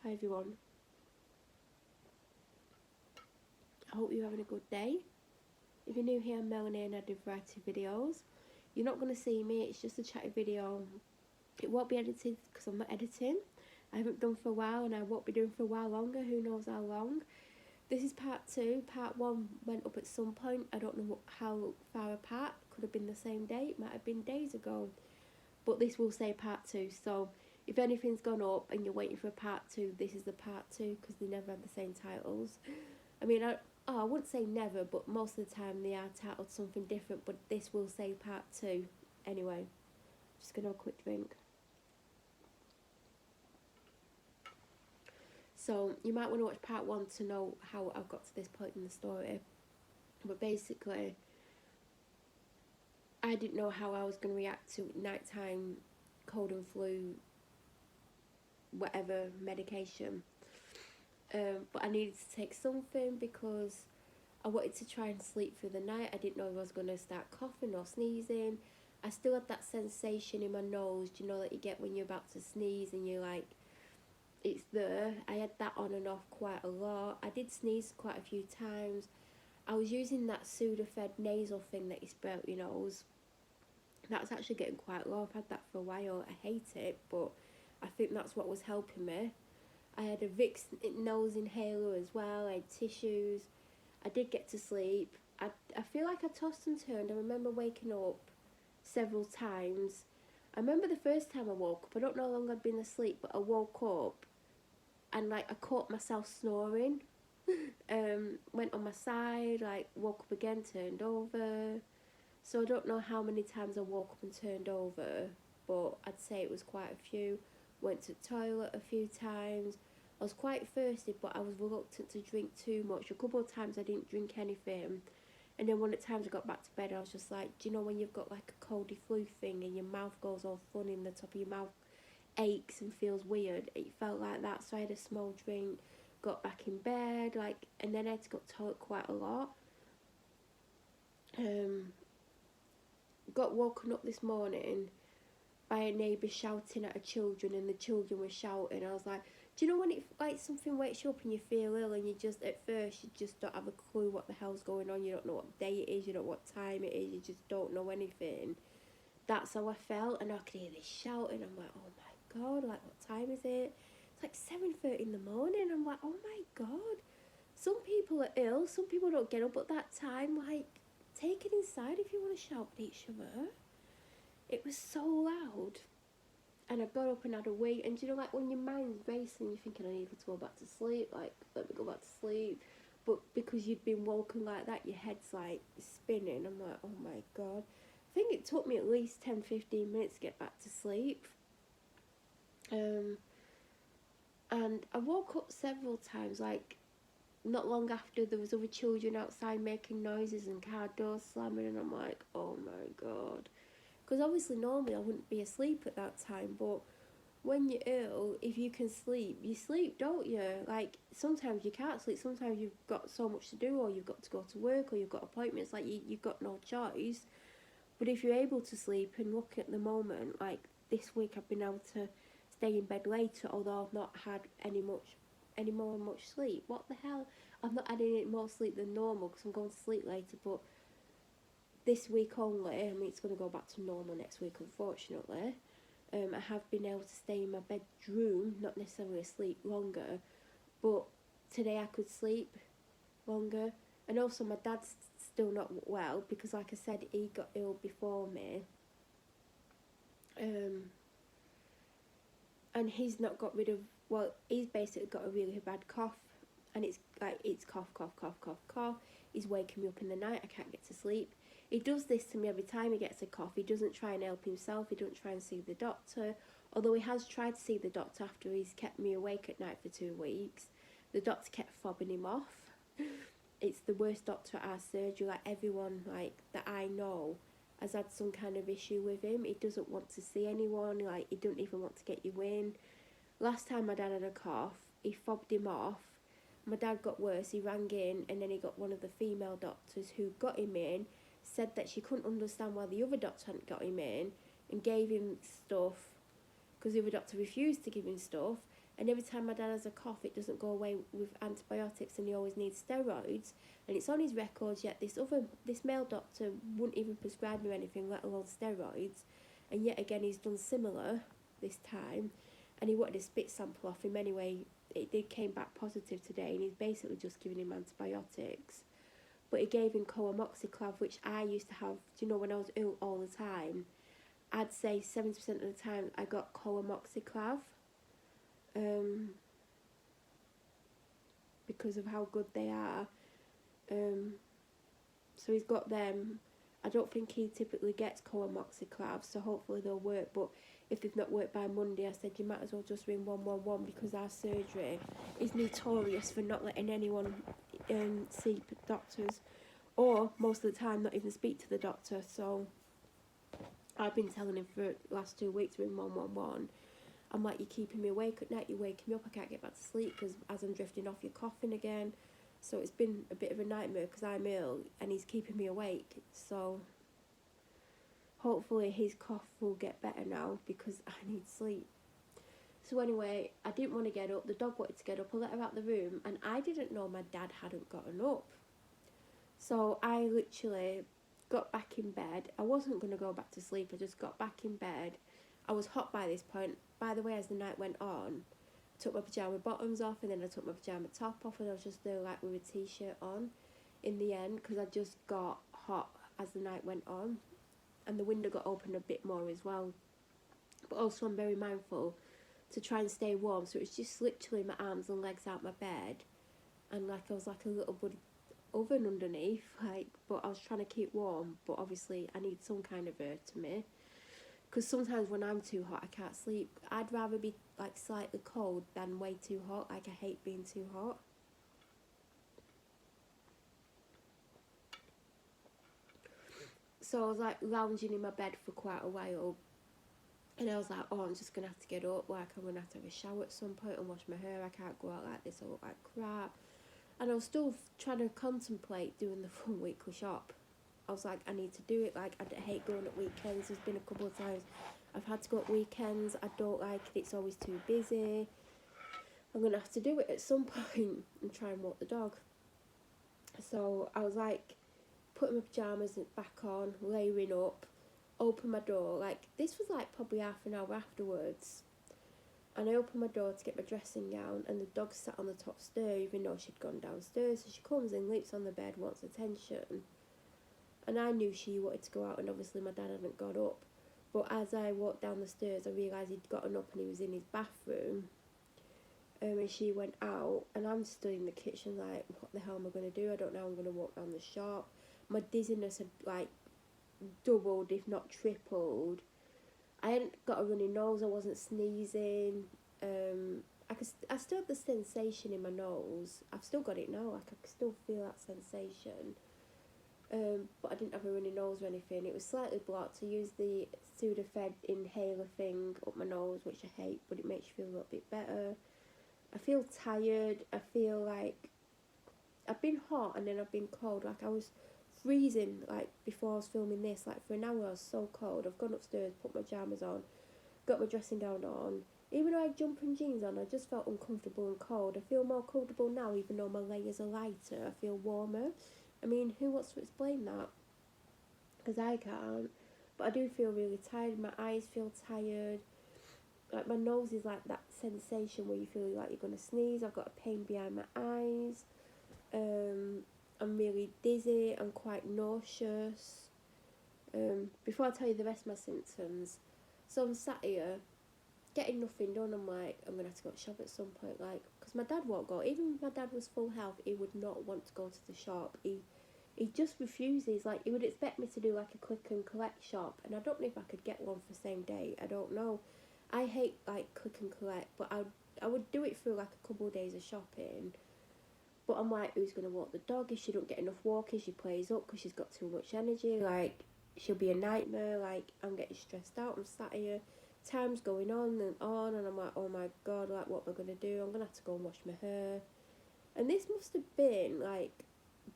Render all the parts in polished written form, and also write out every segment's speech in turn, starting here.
Hi everyone. I hope you're having a good day. If you're new here, I'm Melanie and I do variety videos. You're not going to see me, it's just a chatty video. It won't be edited because I'm not editing. I haven't done for a while and I won't be doing for a while longer, who knows how long. This is part 2. Part 1 went up at some point. I don't know how far apart. Could have been the same day, it might have been days ago. But this will say part 2, so if anything's gone up and you're waiting for a part 2, this is the part 2 because they never have the same titles. I mean, I wouldn't say never, but most of the time they are titled something different, but this will say part 2. Anyway, just gonna have a quick drink. So you might want to watch part 1 to know how I've got to this point in the story. But basically, I didn't know how I was going to react to nighttime cold and flu, whatever medication. But I needed to take something because I wanted to try and sleep through the night. I didn't know if I was going to start coughing or sneezing. I still had that sensation in my nose, do you know, that you get when you're about to sneeze and you're like, it's there. I had that on and off quite a lot. I did sneeze quite a few times. I was using that Sudafed nasal thing that you spray out your nose. That's actually getting quite low. I've had that for a while. I hate it, but I think that's what was helping me. I had a Vicks nose inhaler as well. I had tissues. I did get to sleep. I feel like I tossed and turned. I remember waking up several times. I remember the first time I woke up. I don't know how long I'd been asleep, but I woke up and like I caught myself snoring. Went on my side, like woke up again, turned over. So I don't know how many times I woke up and turned over, but I'd say it was quite a few. Went to the toilet a few times. I was quite thirsty, but I was reluctant to drink too much. A couple of times I didn't drink anything. And then one of the times I got back to bed, I was just like, do you know when you've got like a coldy flu thing and your mouth goes all funny and the top of your mouth aches and feels weird? It felt like that, so I had a small drink, got back in bed, like, and then I had to go to the toilet quite a lot. Got woken up this morning by a neighbour shouting at her children, and the children were shouting. I was like, do you know when it like something wakes you up and you feel ill and you just at first you just don't have a clue what the hell's going on, you don't know what day it is, you don't know what time it is, you just don't know anything. That's how I felt, and I could hear this shouting. I'm like, oh my god, like what time is it? It's like 7:30 in the morning. I'm like, oh my god. Some people are ill, some people don't get up at that time. Like, take it inside if you want to shout at each other. It was so loud. And I got up and had a wee, and you know, like when your mind's racing, you're thinking, I need to go back to sleep, like, let me go back to sleep. But because you'd been woken like that, your head's like spinning. I'm like, oh my god. I think it took me at least 10-15 minutes to get back to sleep. And I woke up several times, like, not long after there was other children outside making noises and car doors slamming, and I'm like, oh my god. Because obviously normally I wouldn't be asleep at that time, but when you're ill, if you can sleep, you sleep, don't you? Like, sometimes you can't sleep, sometimes you've got so much to do, or you've got to go to work, or you've got appointments, like, you've got no choice. But if you're able to sleep, and look at the moment, like, this week I've been able to stay in bed later, although I've not had any more much sleep. What the hell? I've not had any more sleep than normal, because I'm going to sleep later, but this week only, I mean, it's going to go back to normal next week, unfortunately. I have been able to stay in my bedroom, not necessarily asleep longer, but today I could sleep longer. And also my dad's still not well, because like I said, he got ill before me. And he's not got rid of, well, he's basically got a really bad cough, and it's like, it's cough, cough, cough, cough, cough. He's waking me up in the night, I can't get to sleep. He does this to me every time he gets a cough. He doesn't try and help himself, he doesn't try and see the doctor, although he has tried to see the doctor after he's kept me awake at night for 2 weeks. The doctor kept fobbing him off. It's the worst doctor at our surgery, like everyone like that I know has had some kind of issue with him. He doesn't want to see anyone, like he doesn't even want to get you in. Last time my dad had a cough, he fobbed him off. My dad got worse, he rang in, and then he got one of the female doctors who got him in, said that she couldn't understand why the other doctor hadn't got him in, and gave him stuff, because the other doctor refused to give him stuff. And every time my dad has a cough, it doesn't go away with antibiotics, and he always needs steroids. And it's on his records, yet this male doctor wouldn't even prescribe me anything, let alone steroids. And yet again, he's done similar this time, and he wanted a spit sample off him anyway. It did came back positive today, and he's basically just giving him antibiotics. But he gave him coamoxiclav, which I used to have, do you know, when I was ill all the time. I'd say 70% of the time I got coamoxiclav. Because of how good they are. So he's got them. I don't think he typically gets coamoxiclav, so hopefully they'll work. But if they've not worked by Monday, I said you might as well just ring 111, because our surgery is notorious for not letting anyone see doctors, or most of the time not even speak to the doctor. So I've been telling him for the last 2 weeks, ring 111. I'm like, you're keeping me awake at night, you're waking me up, I can't get back to sleep because as I'm drifting off, you're coughing again. So it's been a bit of a nightmare because I'm ill and he's keeping me awake. So hopefully his cough will get better now because I need sleep. So anyway, I didn't want to get up. The dog wanted to get up. I let her out the room, and I didn't know my dad hadn't gotten up. So I literally got back in bed. I wasn't going to go back to sleep. I just got back in bed. I was hot by this point. By the way, as the night went on, I took my pyjama bottoms off, and then I took my pyjama top off, and I was just there like with a t-shirt on in the end because I just got hot as the night went on, and the window got open a bit more as well. But also I'm very mindful to try and stay warm, so it's just literally my arms and legs out my bed, and like I was like a little bloody oven underneath, like, but I was trying to keep warm. But obviously I need some kind of air to me, because sometimes when I'm too hot I can't sleep. I'd rather be like slightly cold than way too hot. Like, I hate being too hot. So I was like lounging in my bed for quite a while, and I was like, oh, I'm just gonna have to get up, like I'm gonna have to have a shower at some point and wash my hair. I can't go out like this, I look like crap. And I was still trying to contemplate doing the full weekly shop. I was like, I need to do it. Like, I hate going at weekends. There's been a couple of times I've had to go at weekends. I don't like it. It's always too busy. I'm going to have to do it at some point and try and walk the dog. So I was like, putting my pyjamas back on, layering up, open my door. Like, this was like probably half an hour afterwards. And I opened my door to get my dressing gown, and the dog sat on the top stair even though she'd gone downstairs. So she comes in, leaps on the bed, wants attention. And I knew she wanted to go out, and obviously my dad hadn't got up. But as I walked down the stairs, I realised he'd gotten up and he was in his bathroom. And she went out, and I'm stood in the kitchen like, what the hell am I going to do? I don't know how I'm going to walk down the shop. My dizziness had like doubled, if not tripled. I hadn't got a runny nose, I wasn't sneezing. I still had the sensation in my nose. I've still got it now, like I can still feel that sensation. But I didn't have a runny nose or anything. It was slightly blocked. I used the Sudafed inhaler thing up my nose, which I hate, but it makes you feel a little bit better. I feel tired. I feel like I've been hot and then I've been cold. Like, I was freezing like before I was filming this. Like, for an hour I was so cold. I've gone upstairs, put my pyjamas on, got my dressing gown on. Even though I had jumper and jeans on, I just felt uncomfortable and cold. I feel more comfortable now, even though my layers are lighter. I feel warmer. I mean, who wants to explain that? Because I can't. But I do feel really tired. My eyes feel tired. Like, my nose is like that sensation where you feel like you're going to sneeze. I've got a pain behind my eyes. I'm really dizzy. I'm quite nauseous. Before I tell you the rest of my symptoms, so I'm sat here getting nothing done. I'm like, I'm going to have to go to shop at some point, like, because my dad won't go. Even if my dad was full health, he would not want to go to the shop. He just refuses. Like, he would expect me to do like a click and collect shop, and I don't know if I could get one for same day. I don't know. I hate like click and collect, but I would do it for like a couple of days of shopping. But I'm like, who's going to walk the dog if she don't get enough walking? She plays up because she's got too much energy. Like, she'll be a nightmare. Like, I'm getting stressed out. I'm sat here, time's going on, and I'm like, oh my god, like, what am I going to do? I'm going to have to go and wash my hair. And this must have been like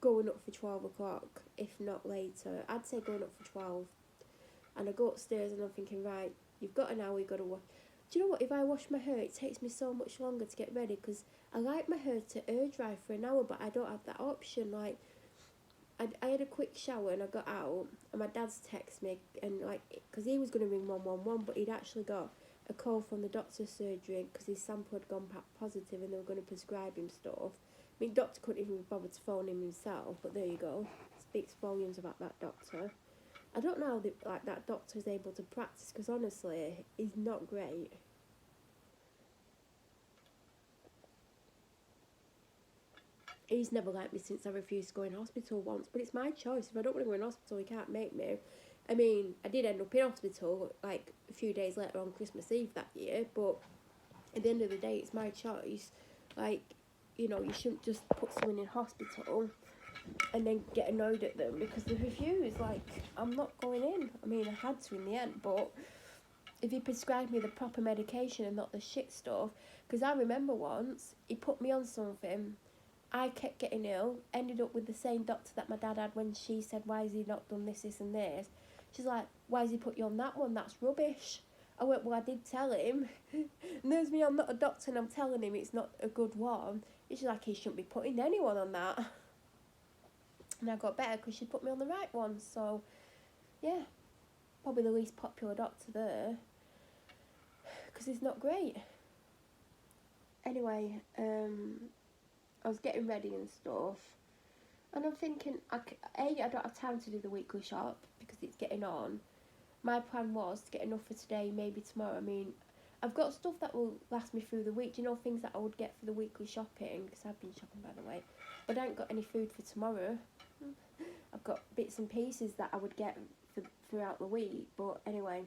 going up for 12 o'clock, if not later. I'd say going up for 12. And I go upstairs and I'm thinking, right, you've got an hour, you've got to wash. do you know what? If I wash my hair, it takes me so much longer to get ready because I like my hair to air dry for an hour, but I don't have that option. Like, I had a quick shower and I got out, and my dad's text me, and like, because he was going to ring 111, but he'd actually got a call from the doctor's surgery because his sample had gone back positive and they were going to prescribe him stuff. I mean, doctor couldn't even be bothered to phone him himself, but there you go. Speaks volumes about that doctor. I don't know how like that doctor is able to practice because honestly, he's not great. He's never liked me since I refused to go in hospital once, but it's my choice. If I don't want to go in hospital, he can't make me. I mean, I did end up in hospital like a few days later on Christmas Eve that year, but at the end of the day, it's my choice. Like, you know, you shouldn't just put someone in hospital and then get annoyed at them because they refuse. Like, I'm not going in. I mean, I had to in the end, but if he prescribed me the proper medication and not the shit stuff, because I remember once he put me on something, I kept getting ill, ended up with the same doctor that my dad had when she said, why has he not done this, this and this? She's like, why has he put you on that one? That's rubbish. I went, well, I did tell him. And there's me, I'm not a doctor and I'm telling him it's not a good one. She's like, he shouldn't be putting anyone on that. And I got better because she put me on the right one. So, yeah, probably the least popular doctor there. Because he's not great. Anyway, I was getting ready and stuff. And I'm thinking, I don't have time to do the weekly shop because it's getting on. My plan was to get enough for today, maybe tomorrow. I mean, I've got stuff that will last me through the week. Do you know things that I would get for the weekly shopping? Because I've been shopping, by the way. But I ain't got any food for tomorrow. I've got bits and pieces that I would get throughout the week. But anyway.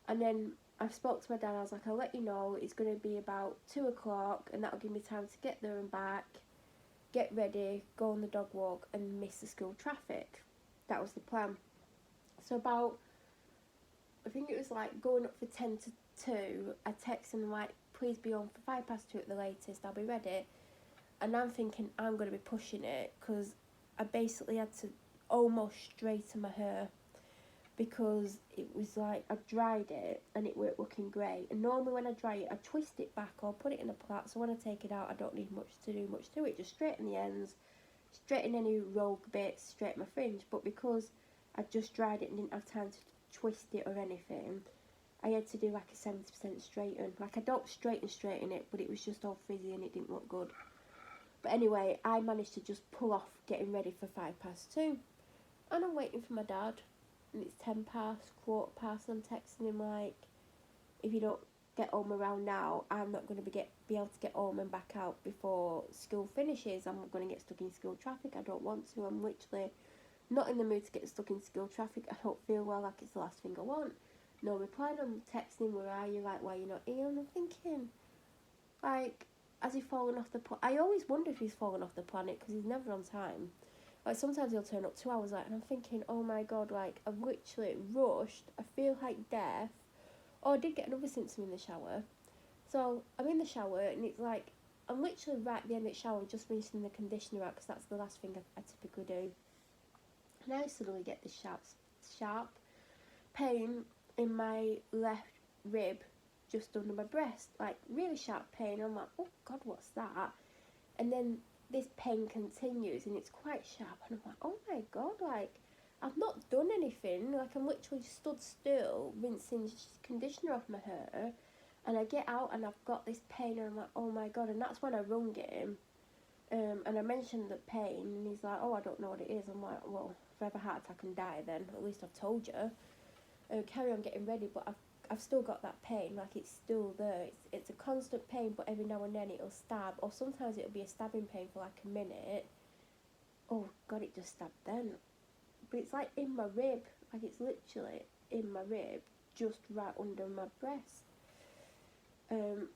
And then I spoke to my dad. I was like, I'll let you know. It's going to be about 2 o'clock. And that'll give me time to get there and back. Get ready, go on the dog walk and miss the school traffic. That was the plan. So about, I think it was like going up for 10 to 2, I texted him like, please be on for 2:05 at the latest, I'll be ready. And I'm thinking I'm going to be pushing it because I basically had to almost straighten my hair because it was like I dried it and it weren't looking great. And normally when I dry it, I twist it back or put it in a plait, so when I take it out, I don't need much to it. Just straighten the ends, straighten any rogue bits, straighten my fringe. But because I just dried it and didn't have time to twist it or anything, I had to do like a 70% straighten. Like, I don't straighten it, but it was just all frizzy and it didn't look good. But anyway, I managed to just pull off getting ready for 2:05. And I'm waiting for my dad. And it's 10 past, 1:15, and I'm texting him like, if you don't get home around now, I'm not going to be able to get home and back out before school finishes. I'm going to get stuck in school traffic. I don't want to. I'm literally not in the mood to get stuck in school traffic. I don't feel well, like it's the last thing I want. No reply. I'm texting him, where are you? Like, why are you not here? And I'm thinking, like, has he fallen off the planet? I always wonder if he's fallen off the planet because he's never on time. Like, sometimes he'll turn up 2 hours late, and I'm thinking, oh my god, like, I've literally rushed, I feel like death. Oh, I did get another symptom in the shower. So, I'm in the shower, and it's like, I'm literally right at the end of the shower, just rinsing the conditioner out, because that's the last thing I typically do. And I suddenly get this sharp pain in my left rib, just under my breast. Like, really sharp pain. I'm like, oh god, what's that? And then this pain continues and it's quite sharp, and I'm like, oh my god, like, I've not done anything. Like, I'm literally stood still rinsing conditioner off my hair, and I get out and I've got this pain, and I'm like, oh my god. And that's when I rung him, and I mentioned the pain, and he's like, oh, I don't know what it is. I'm like, well, if I have a heart attack and die, then at least I've told you. Carry on getting ready, but I've still got that pain, like, it's still there. It's a constant pain, but every now and then it'll stab, or sometimes it'll be a stabbing pain for like a minute. Oh god, it just stabbed then. But it's like in my rib, like, it's literally in my rib, just right under my breast. And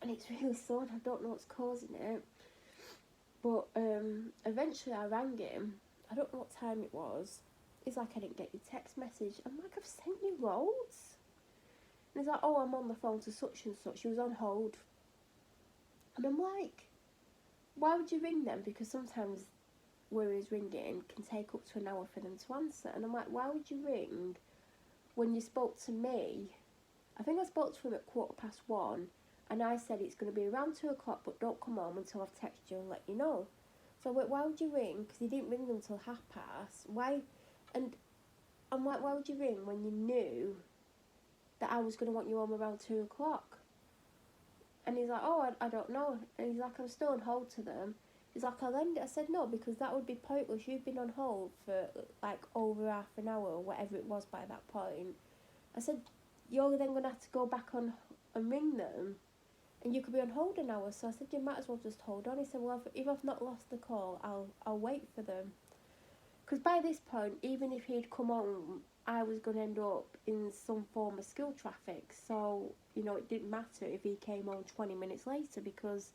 it's really sore, and I don't know what's causing it. But eventually I rang him. I don't know what time it was. He's like, I didn't get your text message. I'm like, I've sent you loads. And he's like, oh, I'm on the phone to such and such. She was on hold. And I'm like, why would you ring them? Because sometimes where he's ringing can take up to an hour for them to answer. And I'm like, why would you ring when you spoke to me I think I spoke to him at 1:15, and I said it's going to be around 2 o'clock, but don't come home until I've texted you and let you know. So I went, why would you ring? Because he didn't ring until 1:30. Why? And I'm like, why would you ring when you knew that I was going to want you home around 2 o'clock? And he's like, oh, I don't know. And he's like, I'm still on hold to them. He's like, I'll end it. I said, no, because that would be pointless. You've been on hold for like over half an hour or whatever it was by that point. I said, you're then going to have to go back on and ring them, and you could be on hold an hour. So I said, you might as well just hold on. He said, well, if I've not lost the call, I'll wait for them. Because by this point, even if he'd come on, I was going to end up in some form of school traffic. So, you know, it didn't matter if he came on 20 minutes later, because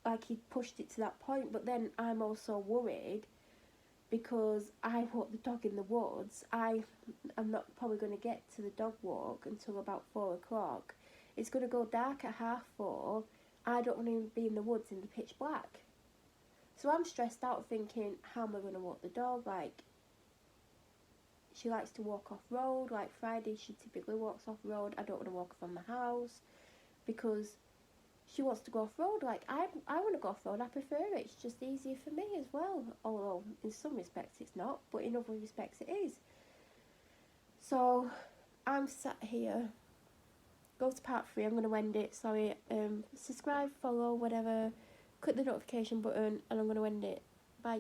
like he pushed it to that point. But then I'm also worried because I walk the dog in the woods. I'm not probably going to get to the dog walk until about 4 o'clock. It's going to go dark at 4:30. I don't want to be in the woods in the pitch black. So I'm stressed out thinking, how am I going to walk the dog? Like, she likes to walk off road. Like Friday, she typically walks off road. I don't want to walk from the house because she wants to go off road. Like, I want to go off road. I prefer it. It's just easier for me as well. Although in some respects it's not, but in other respects it is. So I'm sat here. Go to part 3. I'm going to end it. Sorry. Subscribe, follow, whatever. Click the notification button, and I'm going to end it. Bye.